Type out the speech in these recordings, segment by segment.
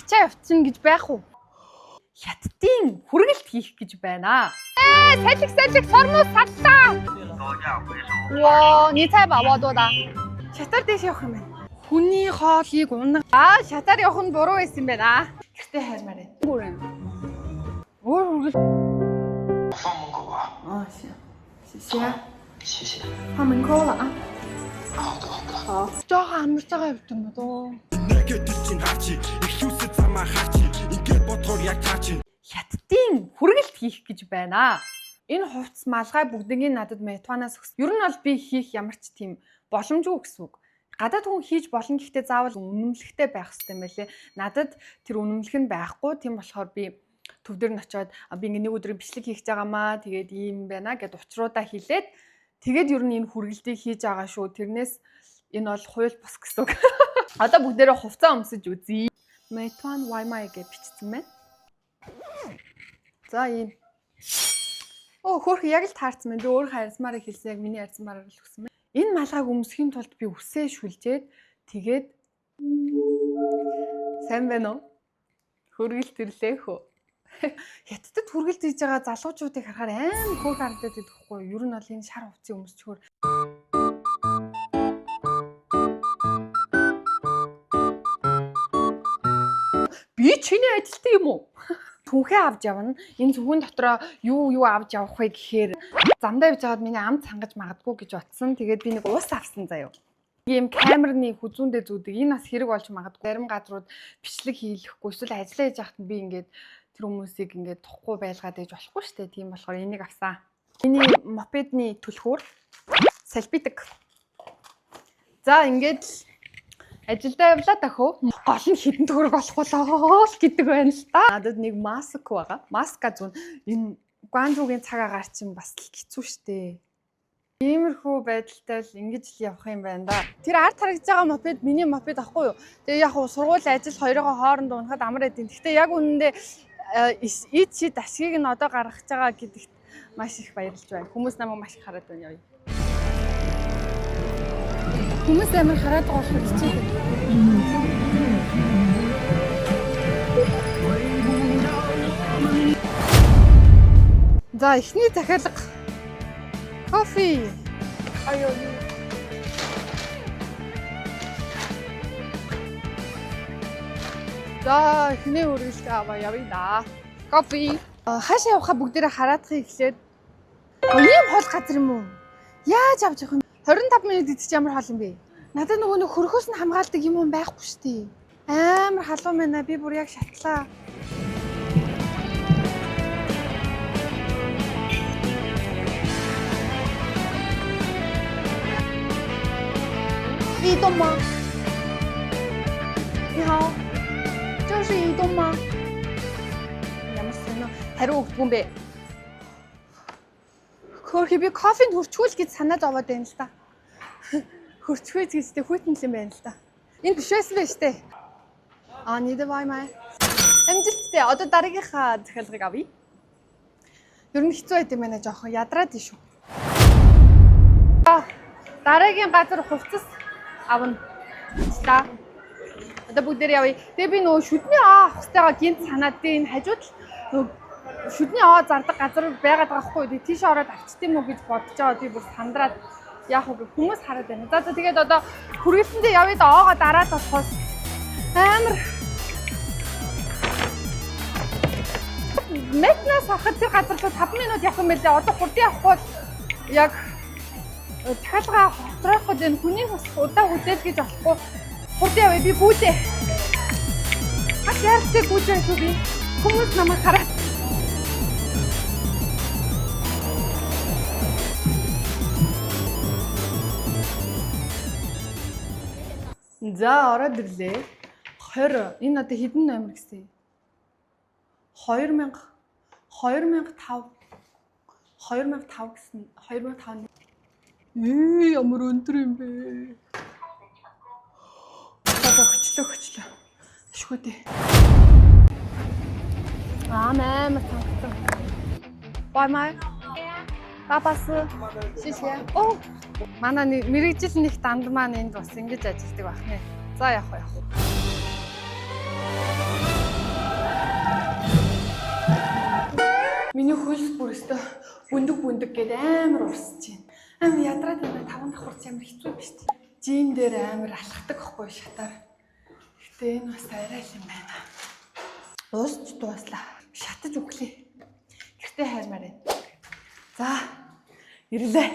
ачаа явцсан гэж байх уу? Хятадын хүргэлт хийх гэж байна. Салхи сормоо саллаа. Воо, ни цай баваа доо да. Шатар дэш явах юм байна. Хүний хоолыг унах. Шатар явах нь буруу байсан юм байна. Гэртээ хайрмаар байна. Өөр хүргэлт. 放门口吧。行，谢谢。谢谢。放门口了啊。好的，好的。好。жоохон амарч байгаа юм байна доо. Хятадын хүргэлт хийх гэж байна. Энэ хувцас малгай бүгднийг надад Метуанаас өгсөн. Ер нь бол би хийх ямар ч тийм боломжгүй гэсэн үг. Гадаад хүн хийж болно гэхдээ заавал үнэмлэхтэй байх хэрэгтэй юм байлээ. Надад тэр үнэмлэх нь байхгүй. Тийм болохоор би төв дээр нь очиод би нэг өдрийн бичлэг хийх гэж байгаамаа. Тэгээд ийм байна гэд учруудаа хэлээд тэгээд ер нь энэ хүргэлтийг хийж байгаа шүү. Тэрнээс энэ бол хууль бус гэсэн үг. Одоо бүгдээрээ хувцас өмсөж үзье. Meituan Waimai гэж бичсэн байна. За ийм. Хөөх яг л таарсан байна. Би өөр хайрсмаараа хэлсэн яг миний хайрсмаараа л өгсөн байна. Энэ малгайг өмсөхийн тулд би үсээ шүлжээд тэгээд сайн байна уу? Хүргэлт ирлээ хөө. Хятадд хүргэлт хийж байгаа залуучуудыг харахаар аим хөөх харагдаад байдаг хгүй. Ер нь бол энэ шар хувцсыг өмсчхөөр би чиний ажилтан юм уу? Түнхээ авч явна. Энэ зүгэн дотроо юу авч явах вэ гэхээр замдаа явж байгаад миний ам цангаж магадгүй гэж утсан. Тэгээд би нэг уус авсан заяа. Ийм камерны хүзүүндээ зүүдэг. Энэ бас хэрэг болж магадгүй. Зарим газрууд бичлэг хийлэхгүй эсвэл ажиллаа хийж байхад би ингээд тэр хүмүүсийг ингээд тухгүй байлгаад ээж болохгүй шүү дээ. Тийм болохоор энийг авсан. Миний мопедны түлхүүр салбитаг. За ингээд ажилдаа явлаа дахөө. Гол нь хідэн төгрөг олохлоо гэдэг байна л та. Надад нэг маск байгаа. Маска зүүн энэ Гуанчжуугийн цаг агаар чинь бас хэцүү шттэ. Иймэрхүү байдалтай л ингэж л явах юм байна да. Тэр ард харагдаж байгаа мопед миний мопед ахгүй юу? Тэгээ яг сургууль ажил хоёроо хооронд унахад амар эдийн. Гэхдээ яг үнэндээ ид шид ашгийг нь одоо гаргаж байгаа гэдэгт маш их баярлж байна. Хүмүүс намайг маш их хараад байна яа. Хүмүүс амар хараад байгаа болох хэцүү. За эхний захиалга кофе. Аюу. За эхний үргэлж аваа явъя да. Кофе. Хаашаа явахаа бүгдээрээ хараадахыг эхлээд ийм хол газар юм уу? Яаж авч явах юм? 25 минут идчих ямар хол юм бэ? Надад нөгөө нэг хөрхөөс нь хамгаалдаг юм байхгүй шүү дээ. Амар халуун байна. Би бүр яг шатлаа.移动吗？你好，这是移动吗？ Ямар сонио хариу өгдөг юм бэ? Хөрхи би кофенд хөрчгүүл гэж санаад аваад байна л та. Хөрчгөөж гэжтэй хүйтэн л юм байна л та. Энэ биш байсан байж тээ. Need Waimai. Амжилттай. Одоо дараагийнхаа захиалгыг авъя. Ер нь хэцүү байт юм байна жоохон ядраад ий шүү. Дараагийн газар хувцас авна. За. Одоо бүгдээр явъя. Тэгээ би нөгөө шүдний авах хэвээр гинт санаад дээ энэ хажууд нөгөө шүдний зардаг газар байгаад байгаа хгүй. Тийш ороод авчт юм уу гэж бодож байгаа. Би бүр сандраад яах вэ хүмүүс хараад байна. За тэгээд одоо хүргэлтэндээ явъя да оогоо дараад болохоос амар Метнаас хахад тэр газар руу 5 минут явах юм байлээ. Одоо хурдан явах бол яг цахалгаа хоцроход энэ хүний бас удаа хүлээл гэж болохгүй. Хурдан явъя би гүйдээ. Хаш яарчээ гүйдээ шүү би. Хүмүүс намайг хараад. За ороод ирлээ. 20. Энэ одоо хэдэн номер гэсэн? 2005 гэсэн 2005. Ямар өндөр юм бэ? Хөчлөө. Ашгүй дээ. Мама тангсан. Waimai. Папас. Шишээ. Оо. Манай мэрэгжил нэг данд маань энд бас ингэж ажилладаг байх нэ. За явах. өстө бүндэг гээд амар урсаж байна. Амар ядраад байна. Таван давхарч амар хэцүү биш үү? Жин дээр амар алхахдаг хгүй шатаар. Гэтэ энэ бас арай л юм байна. Уусч дууслаа. Шатаж өглөө. Гэртээ хайрмаар байна. За, ирлээ.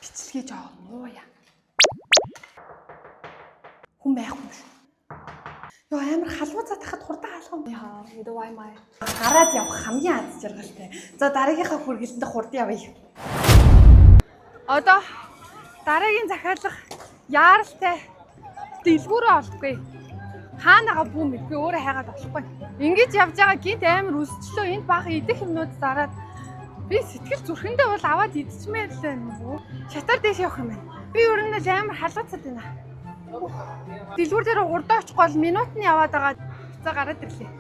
Бичлэгээ жоо мууя. Хүн байхгүй шүү. Йоо амар халуун цаа тахад хурдан хаалгав. Яа, энэ ваймай. Гараад явах хамгийн аз жаргалтай. За дараагийнхаа хүргэлтэнд хурдан явъя. Одоо дараагийн захиалга яаралтай дэлгүүрээ олдгүй. Хаанаага бүү мэд би өөрөө хайгаад болохгүй. Ингэж явж байгаа гинт амар үсчлөө энд баахан идэх юмнууд зараад би сэтгэл зүрхэндээ бол аваад идчихмээр л байна. Шатар дэш явах юм байна. Би өөрөөс амар халууцаад байна. Дэлгүүр дээр урдаа очихгүй бол минут нь яваад байгаа. За гараад ирлээ.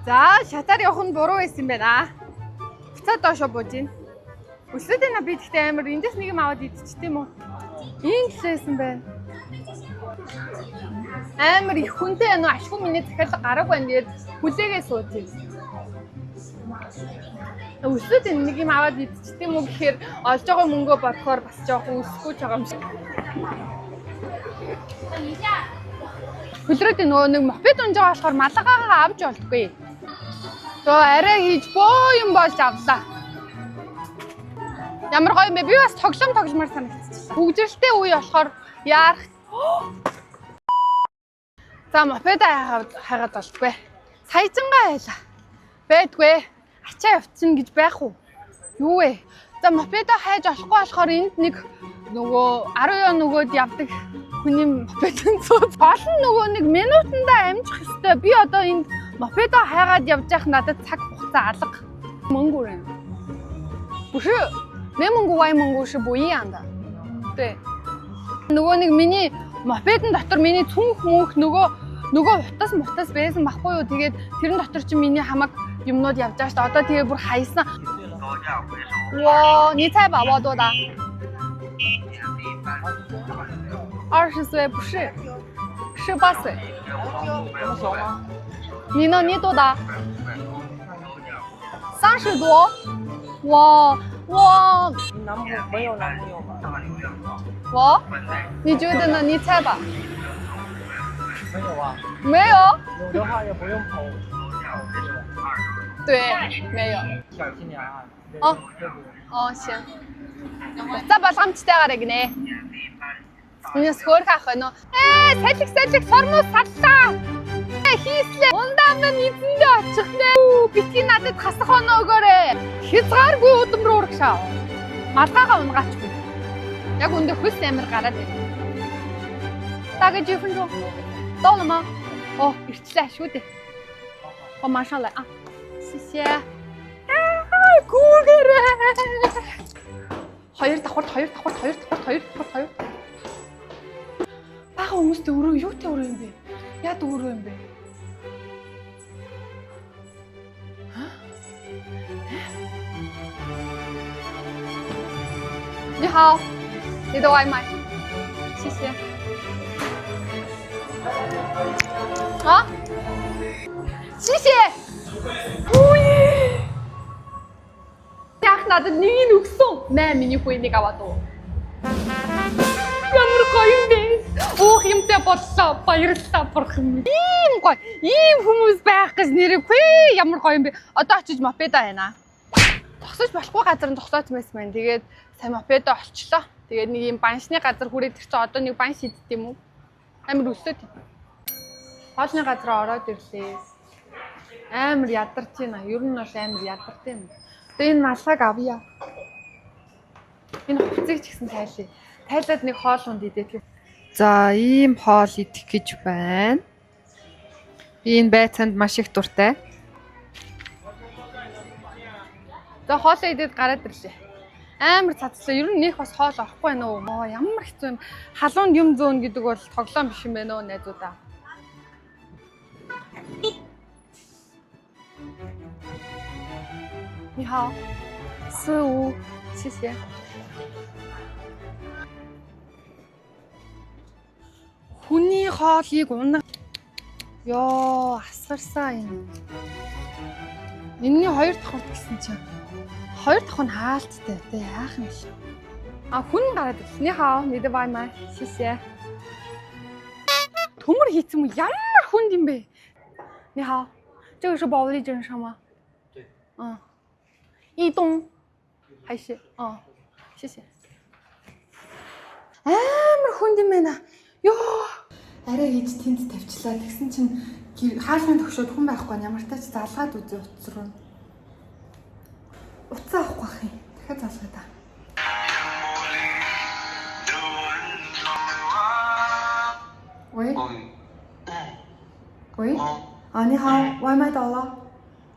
За шатаар явах нь буруу байсан юм байна. Буцаад доошо бууж гин. Өсөд энэ би тэгтээ амар эндээс нэг юм аваад идчихтэй юм уу? Ийм лээсэн байна. Амар их хүнтэй нөө ашгүй миний захиалга гараагүй байна гээд хүлээгээ сууж байна. Өсөд энэ нэг юм аваад идчихтэй юм уу гэхээр олж байгаа мөнгөө бодохоор бас жоохон өсөхгүй ч байгаа юм шиг. Хүлрээд нөгөө нэг мопед унж байгаа болохоор малгаагаа авч олдгүй. Тоо арай хийж бөө юм болж авлаа. Ямар гоё юм бэ? Би бас тоглоомоор санагдчихлаа. Хөгжрэлтэй үе болохоор яарах. За мопед хайгаад олдгүй. Саяжангаа байлаа. Байдгүй. Ачаа явцсан гэж байх уу? Юу вэ? За мопед хайж олохгүй болохоор энд нэг нөгөө 10 нөгөөд явдаг хүний мопедын цууд олон нөгөө нэг минутанда амжих ёстой. Би одоо энд мопед хайгаад явж явах надад цаг хугацаа алга. Мөнгө өрөө. Бүш მე мөнгө вай мөнгө ш буи анда. Тэ. Нөгөө нэг миний мопедын дотор миний цүнх мөнх нөгөө хутас байсан байхгүй юу? Тэгээд тэрэн дотор чи миний хамаг юмнууд явж байгаа шүү дээ. Одоо тэгээ бүр хайсан. Оо, 你猜吧，我多大？20岁不是，18岁。你呢？你多大？30多。我。没有男朋友吗？我？你觉得呢？你猜吧。没有啊。没有。有的话也不用跑。对，没有。小心点啊。哦。哦，行。За болгоомжтойгаараа гинэ. Үнэс хөөрхөн ах байна уу? Салхи сормоо саллаа. Хийслээ. Ундаамна эзэндээ очих нэ. Битгий надад хасах оноогоорэ. Хязгааргүй удам руу урагшаа. Малгайгаа унгаачихгүй. Яг өндөө хөс амир гараад байна. Тага жифэн жоо. Доолма. Оо, ирчлээ шүү дээ. Оо, машаалаа. Сисэ. Гүүгэрэ. Хоёр давхар. Бага хүмүүстэй өрөө юутай өрөө юм бэ? Яд өрөө юм бэ? Ни хао. 你的外卖。谢谢。啊？谢谢。Яг надад нэг нь өгсөн. Маа миний хүйнийг аваад уу. Ямар гоё юм бэ? Өөх юмтай боллоо. Баярлалаа бурхан. Ийм гоё. Ийм хүмүүс байх гэж нэрвгүй. Ямар гоё юм бэ? Одоо очиж мопеда байна. Зогсож болохгүй газар нь зогсооч байсан байна. Тэгээд сайн мопеда олчлоо. Тэгээд нэг юм баншны газар хүрээд тэр чинь одоо нэг банш идэх юм уу? Амар өсөд. Хоолны газар ороод ирлээ. Амар ядарч байна. Ер нь бол амар ядартай юм. Тэгээ энэ малгайг авъя. Энэ хувцсыг ч гэсэн тайлъя. Тайлаад нэг хоол унд идэх. За, ийм хоол идэх гэж байна. Би энэ байцаанд маш их дуртай. За, хоолоо идээд гараад ирлээ. Амар цацлаа. Ер нь нөх бас хоол орохгүй байна уу? Оо, ямар хэцүү юм. Халуунд юм зөөн гэдэг бол тоглоом биш юм байна уу, найзуудаа. Ни хао. Сүү. Сисэ. Хүний хоолыг унах. Ёо, асгарсан юм. Энэний хоёр давхар гэсэн чинь хоёр давхар нь хаалттай тэ яах юм бэ? А хүн гараад ирсэн. Ни хаа, ни дэ бай май. Шишээ. Төмөр хийцэн юм ямар хүнд юм бэ? Ни хаа. 这个是保利镇上吗？对。一东还是谢谢。амар хүнд юм байна. Йоо. Арай хийж тэнд тавьчлаа. Тэгсэн чинь хаалгын төгшөөд хүн байхгүй ямар тач залгаад үзээ утас руу. Уцаа авахгүй ах юм. Дахиад залгаа та.喂。喂。你好，外卖到了。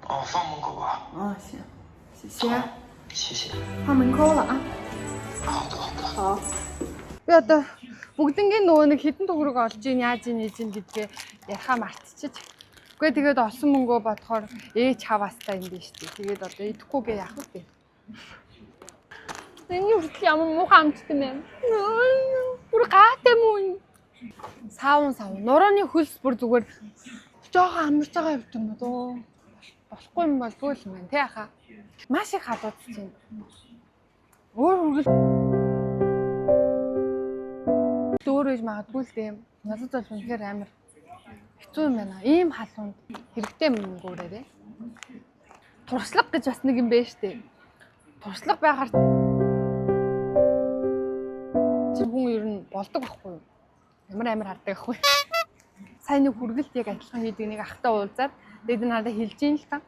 放门口吧。行，谢谢。谢谢。放门口了啊。好的，好的。好。Би одоо бүгднгийн нөгөө нэг хідэн төгрөг олж ийн яаж ийн ийж ийн гэдгээ ярихаа мартчихэж. Үгүй тэгээд олсон мөнгөө бодохоор чаваастай юм биш үү. Тэгээд одоо идэхгүйгээ яах вэ? Энэ юу ч ямар муухай амттай юм. Бүр гаатай мөн. Саавн нурууны хөлс бүр зүгээр жоохон амарч байгаа юм байна дөө. Болохгүй юм бол зүйл юм байна тий хаа. Маш их хадуудчих юм. Өөр өөрөж магадгүй л дээ. Надад бол үнэхээр амар хэцүү юм байна. Ийм халуунд хэрэгтэй мөнгөөрээ. Туршлага гэж бас нэг юм байна штэ. Туршлага байхаар хүн ер нь болдог байхгүй юу? Ямар хардаг ахгүй. Сайн нэг хүргэлт яг адилхан хийдэг нэг ахтай уулзаад тэгээд надад хэлж ийн л та.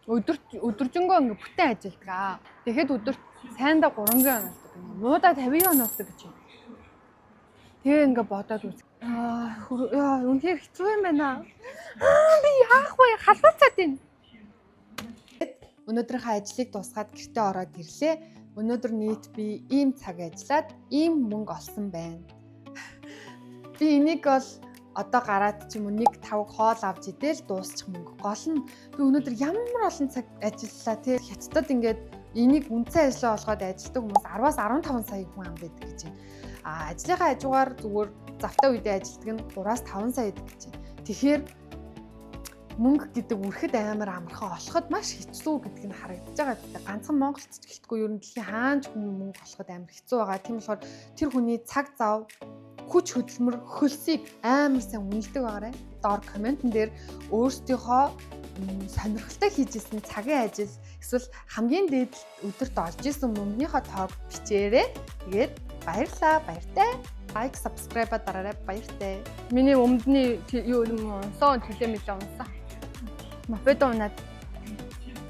Өдөржингөө ингээ бүтэн ажилтгаа. Тэгэхэд өдөрт сайндаа 3 гээ онолдог. Муудаа 50 онолдог гэж юм. Тэгээ ингээ бодоод үз. Үнэхээр хэцүү юм байна. Би яах вэ? Халууцаад байна. Өнөөдрийнхөө ажлыг дуусгаад гэртээ ороод ирлээ. Өнөөдөр нийт би ийм цаг ажиллаад ийм мөнгө олсон байна. Би энийг бол одоо гараад ч юм уу 1-5 хоол авч идэл дуусчих мөнгө гол нь би өнөөдөр ямар олон цаг ажиллалаа тий хятадд ингээд энийг үнцэн ажлаа болгоод ажилтдаг хүмүүс 10-аас 15 сая хүн ам байдаг гэж байна. Ажлынхаа хажуугаар зүгээр завтай үедээ ажилтдаг нь 3-аас 5 сая байдаг гэж байна. Тэгэхээр мөнгө гэдэг үрхэд амар амархан олоход маш хэцүү гэдг нь харагдаж байгаа. Ганцхан Монголд ч гэлтгүй ер нь дэлхийн хаанч хүн мөнгө олоход амар хэцүү байгаа. Тийм болохоор тэр хүний цаг зав хүч хөдөлмөр хөлсийг амар сайн үнэлдэг байгаарай. Доор комментэн дээр өөрсдийнхөө сонирхолтой хийж исэн цагийн ажил эсвэл хамгийн дээд өдөрт олж исэн мөнгөнийхөө тоог бичээрэй. Тэгээд баярлалаа, баяртай. Лайк, subscribe дараарай, баяртай. Миний өмдний юу юм унсан, төлөө мэлээ унсан. Мафедо унаад.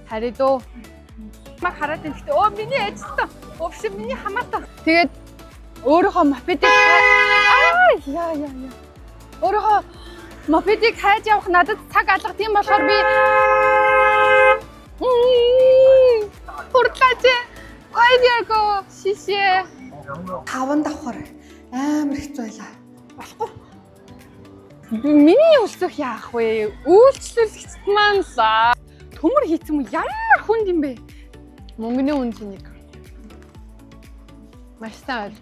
Харидо. Маг хараад байна. Гэхдээ миний ажилтан. Өвш миний хамаатан. Тэгээд өөрийнхөө мопедыг яа. Өөрийнхөө мопедыг хайж явах надад цаг алга тийм болохоор би хурдлаач. Гойдяго шишээ. 5 давхар амар хэцүү байлаа. Болохгүй. Миний өлсөх яах вэ? Үйлчлүүлэгчд маань л төмөр хийцэн юм ямар хүнд юм бэ? Мөнгөний үн чинь нэг. Маш сайн